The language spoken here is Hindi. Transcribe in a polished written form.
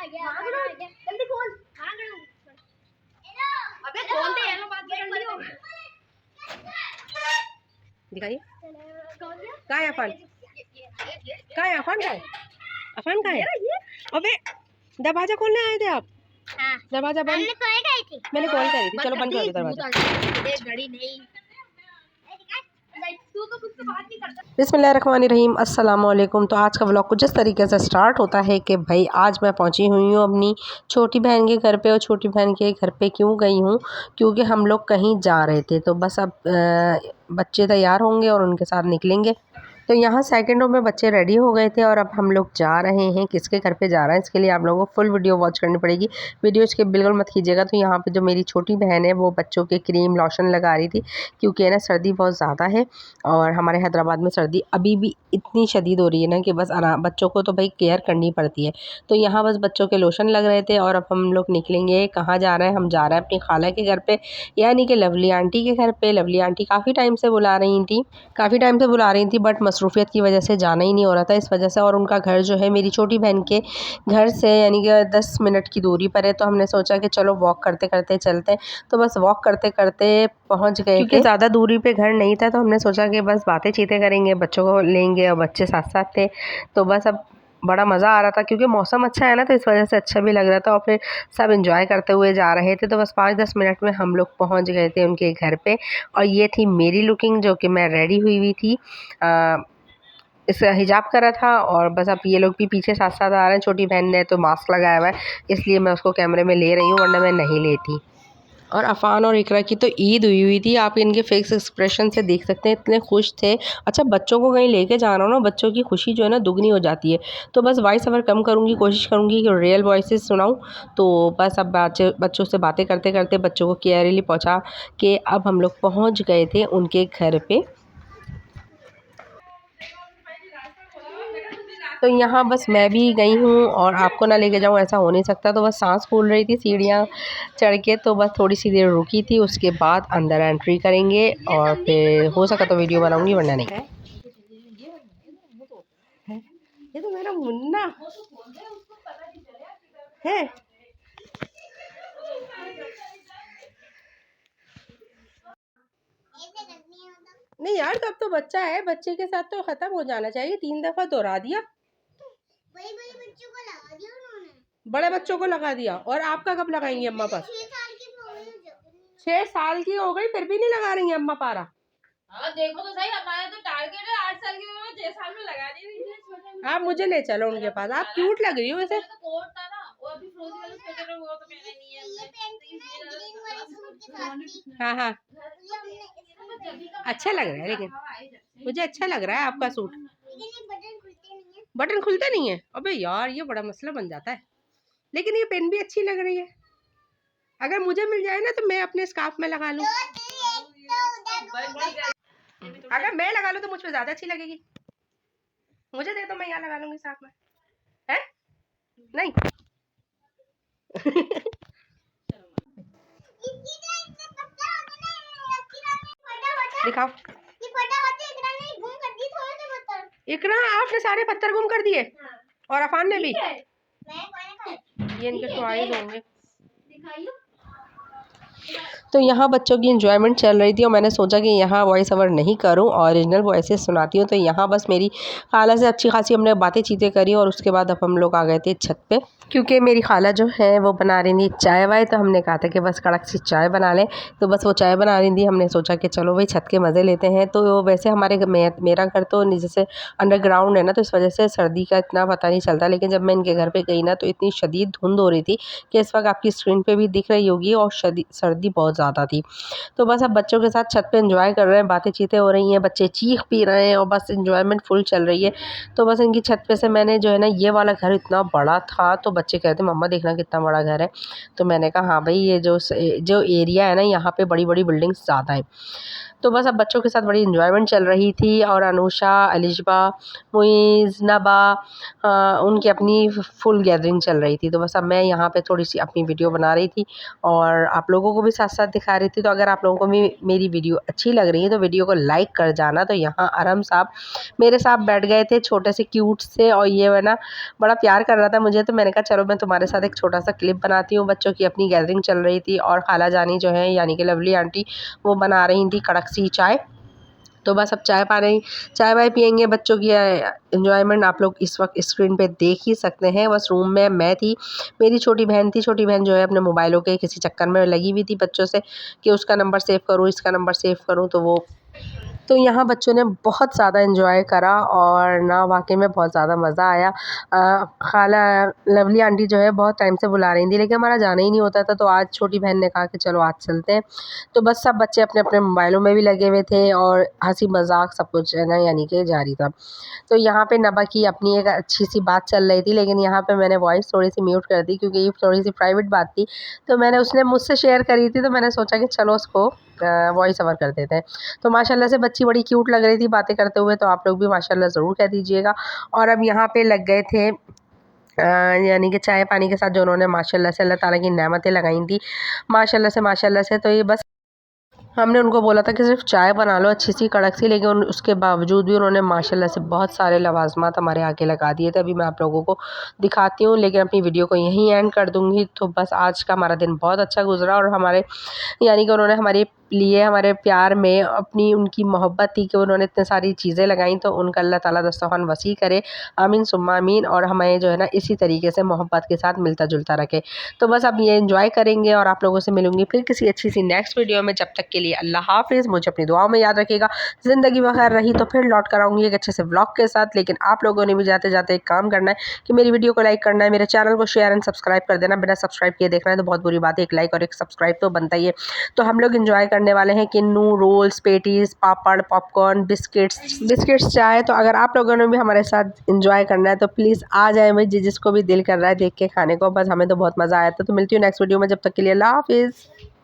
जल्दी खोल। अबे खोलते हैं ना, बात कर लियो। दिखाइए कहाँ है अफान, कहाँ है अफान, कहाँ है अफान, कहाँ है? अबे दरवाजा खोलने आए थे आप? हाँ। दरवाजा बंद। मैंने कॉल करी थी। चलो बंद कर दो दरवाजा। घड़ी नहीं। बिस्मिल्लाहिर्रहमानिर्रहीम, अस्सलाम वालेकुम। तो आज का व्लॉग कुछ इस तरीके से स्टार्ट होता है कि भाई आज मैं पहुंची हुई हूँ अपनी छोटी बहन के घर पे। और छोटी बहन के घर पे क्यों गई हूँ, क्योंकि हम लोग कहीं जा रहे थे। तो बस अब बच्चे तैयार होंगे और उनके साथ निकलेंगे। तो यहाँ सेकंडों में बच्चे रेडी हो गए थे और अब हम लोग जा रहे हैं। किसके घर पे जा रहे हैं इसके लिए आप लोगों को फुल वीडियो वॉच करनी पड़ेगी। वीडियो इसके बिल्कुल मत कीजिएगा। तो यहाँ पे जो मेरी छोटी बहन है वो बच्चों के क्रीम लोशन लगा रही थी, क्योंकि है ना सर्दी बहुत ज़्यादा है और हमारे हैदराबाद में सर्दी अभी भी इतनी शदीद हो रही है ना कि बस बच्चों को तो भाई केयर करनी पड़ती है। तो यहाँ बस बच्चों के लोशन लग रहे थे और अब हम लोग निकलेंगे। कहाँ जा रहे हैं? हम जा रहे हैं अपनी खाला के घर पे, यानी कि लवली आंटी के घर पे। लवली आंटी काफ़ी टाइम से बुला रही थी बट मसरूफियत की वजह से जाना ही नहीं हो रहा था इस वजह से। और उनका घर जो है मेरी छोटी बहन के घर से यानी कि 10 मिनट की दूरी पर है। तो हमने सोचा कि चलो वॉक करते करते चलते हैं। तो बस वॉक करते करते पहुंच गए, क्योंकि ज़्यादा दूरी पे घर नहीं था। तो हमने सोचा कि बस बातें चीतें करेंगे, बच्चों को लेंगे और बच्चे साथ साथ थे। तो बस अब बड़ा मज़ा आ रहा था क्योंकि मौसम अच्छा है ना, तो इस वजह से अच्छा भी लग रहा था। और फिर सब एंजॉय करते हुए जा रहे थे। तो बस 5-10 मिनट में हम लोग पहुंच गए थे उनके घर पे। और ये थी मेरी लुकिंग, जो कि मैं रेडी हुई थी, इस हिजाब करा था। और बस अब ये लोग भी पीछे साथ साथ आ रहे हैं। छोटी बहन ने तो मास्क लगाया हुआ है, इसलिए मैं उसको कैमरे में ले रही हूँ, वरना मैं नहीं लेती। और अफ़ान और इकरा की तो ईद हुई थी। आप इनके फेस एक्सप्रेशन से देख सकते हैं, इतने खुश थे। अच्छा, बच्चों को कहीं लेके जाना हो ना, बच्चों की खुशी जो है ना दुगनी हो जाती है। तो बस वॉइस ओवर कम करूँगी, कोशिश करूँगी कि रियल वॉइसेस सुनाऊँ। तो बस अब बच्चों से बातें करते करते बच्चों को केयरली पहुँचा के अब हम लोग पहुँच गए थे उनके घर पे। तो यहाँ बस मैं भी गई हूँ और आपको ना लेके जाऊँ ऐसा हो नहीं सकता। तो बस सांस फूल रही थी सीढ़ियाँ चढ़ के, तो बस थोड़ी सी देर रुकी थी। उसके बाद अंदर एंट्री करेंगे और फिर हो सका तो वीडियो बनाऊंगी, वरना नहीं। ये तो मेरा मुन्ना है। नहीं यार, तब तो बच्चा है, बच्चे के साथ तो खत्म हो जाना चाहिए। 3 दफा दोहरा दिया। बड़े बच्चों को लगा दिया। और आपका कब लगाएंगी अम्मा पास? 6 साल की हो गई फिर भी नहीं लगा रही है अम्मा पारा। हाँ, देखो तो सही, हमारा तो टारगेट है 8 साल की उम्र में 6 साल में लगा दी। आप मुझे ले चलो उनके पास, आप क्यूट लग रही हो वैसे। तो कोट था ना, वो अभी फ्रोजी वाला स्वेटर है, वो तो पहने नहीं है। हाँ हाँ, अच्छा लग रहा है, लेकिन मुझे अच्छा लग रहा है आपका सूट। बटन खुलते नहीं है? अबे यार, ये बड़ा मसला बन जाता है। लेकिन ये पेन भी अच्छी लग रही है। अगर मुझे मिल जाए ना तो मैं अपने स्कार्फ में लगा लूं। अगर मैं लगा लूं तो मुझ पे ज्यादा अच्छी लगेगी। मुझे दे दो, मैं यहाँ लगा लूंगी साथ में, है नहीं? दिखाओ। इकरा, आपने सारे पत्थर गुम कर दिए। और अफान ने भी। ये इनके टॉयज होंगे। तो यहाँ बच्चों की एंजॉयमेंट चल रही थी और मैंने सोचा कि यहाँ वॉइस ओवर नहीं करूँ, ओरिजिनल वॉइसेस सुनाती हूँ। तो यहाँ बस मेरी खाला से अच्छी खासी हमने बातें चीतें करी और उसके बाद अब हम लोग आ गए थे छत पे, क्योंकि मेरी खाला जो है वो बना रही थी चाय वाय। तो हमने कहा था कि बस कड़क सी चाय बना लें। तो बस वो चाय बना रही थी, हमने सोचा कि चलो भाई छत के मज़े लेते हैं। तो वैसे मेरा घर तो जैसे अंडरग्राउंड है ना, तो इस वजह से सर्दी का इतना पता नहीं चलता। लेकिन जब मैं इनके घर पे गई ना तो इतनी शदीद धुंध हो रही थी कि इस वक्त आपकी स्क्रीन पे भी दिख रही होगी, और सर्दी बहुत ज़्यादा थी। तो बस अब बच्चों के साथ छत पे एंजॉय कर रहे हैं, बातें चीतें हो रही हैं, बच्चे चीख पी रहे हैं और बस एंजॉयमेंट फुल चल रही है। तो बस इनकी छत पे से मैंने जो है ना, ये वाला घर इतना बड़ा था तो बच्चे कहते मम्मा देखना कितना बड़ा घर है। तो मैंने कहा हाँ भाई, ये जो एरिया है ना, यहाँ पे बड़ी बड़ी बिल्डिंग्स ज़्यादा है। तो बस अब बच्चों के साथ बड़ी इन्जॉयमेंट चल रही थी और अनुषा, अलिशबा, मुइज़, नबा उनकी अपनी फुल गैदरिंग चल रही थी। तो बस अब मैं यहाँ पे थोड़ी-सी अपनी वीडियो बना रही थी और आप लोगों को भी साथ-साथ दिखा रही थी। तो अगर आप लोगों को भी मेरी वीडियो अच्छी लग रही है तो वीडियो को लाइक कर जाना। तो यहाँ अरहम साहब मेरे साथ बैठ गए थे, छोटे से क्यूट से, और ये है ना बड़ा प्यार कर रहा था मुझे। तो मैंने कहा चलो मैं तुम्हारे साथ एक छोटा-सा क्लिप बनाती हूँ। बच्चों की अपनी गैदरिंग चल रही थी और खाला जानी जो है यानी कि लवली आंटी वो बना रही थी कड़क सी चाय। तो बस अब चाय वाय पिएंगे। बच्चों की एंजॉयमेंट आप लोग इस वक्त स्क्रीन पे देख ही सकते हैं। बस रूम में मैं थी, मेरी छोटी बहन थी। छोटी बहन जो है अपने मोबाइलों के किसी चक्कर में लगी हुई थी बच्चों से कि उसका नंबर सेव करूँ, इसका नंबर सेव करूँ। तो यहाँ बच्चों ने बहुत ज़्यादा एंजॉय करा और ना वाकई में बहुत ज़्यादा मज़ा आया। खाला लवली आंटी जो है बहुत टाइम से बुला रही थी लेकिन हमारा जाना ही नहीं होता था। तो आज छोटी बहन ने कहा कि चलो आज चलते हैं। तो बस सब बच्चे अपने अपने मोबाइलों में भी लगे हुए थे और हंसी मजाक सब कुछ है ना यानी कि जारी था। तो यहाँ पे नबा की अपनी एक अच्छी सी बात चल रही थी लेकिन यहाँ पे मैंने वॉइस थोड़ी सी म्यूट कर दी क्योंकि ये थोड़ी सी प्राइवेट बात थी। तो मैंने उसने मुझसे शेयर करी थी तो मैंने सोचा कि चलो उसको वॉइस ओवर कर देते हैं। तो माशाल्लाह से बच्ची बड़ी क्यूट लग रही थी बातें करते हुए। तो आप लोग भी माशाल्लाह ज़रूर कह दीजिएगा। और अब यहाँ पे लग गए थे यानी कि चाय पानी के साथ जो उन्होंने माशाल्लाह से अल्लाह ताला की नेमतें लगाई थी माशाल्लाह से। तो ये बस हमने उनको बोला था कि सिर्फ चाय बना लो अच्छी सी कड़क सी, लेकिन उसके बावजूद भी उन्होंने माशाल्लाह से बहुत सारे लवाज़मात हमारे आगे लगा दिए थे। अभी मैं आप लोगों को दिखाती हूँ लेकिन अपनी वीडियो को यहीं एंड कर दूँगी। तो बस आज का हमारा दिन बहुत अच्छा गुजरा और हमारे यानी कि उन्होंने हमारे लिए हमारे प्यार में अपनी उनकी मोहब्बत थी कि उन्होंने इतने सारी चीज़ें लगाई। तो उनका अल्लाह ताला दस्तरख़्वान वसी करे, आमीन सुम्मा आमीन, और हमें जो है ना इसी तरीके से मोहब्बत के साथ मिलता जुलता रखे। तो बस अब ये एंजॉय करेंगे और आप लोगों से मिलूंगी फिर किसी अच्छी सी नेक्स्ट वीडियो में। जब तक के लिए अल्लाह हाफिज़। मुझे अपनी दुआओं में याद रखिएगा। ज़िंदगी में खैर रही तो फिर लौट कर आऊँगी एक अच्छे से व्लॉग के साथ। लेकिन आप लोगों ने भी जाते जाते एक काम करना है कि मेरी वीडियो को लाइक करना है, मेरे चैनल को शेयर एंड सब्सक्राइब कर देना। बिना सब्सक्राइब किए देखना है तो बहुत बुरी बात है, एक लाइक और एक सब्सक्राइब तो बनता ही है। तो हम लोग इंजॉय करने वाले हैं किन्नू, रोल्स, पेटीज, पापड़, पॉपकॉर्न, बिस्किट्स, चाय। तो अगर आप लोगों ने भी हमारे साथ इंजॉय करना है तो प्लीज़ आ जाए। मैं जिसको भी दिल कर रहा है देख के खाने को, बस हमें तो बहुत मज़ा आया था। तो मिलती हूँ नेक्स्ट वीडियो में, जब तक के लिए अल्लाह हाफिज़।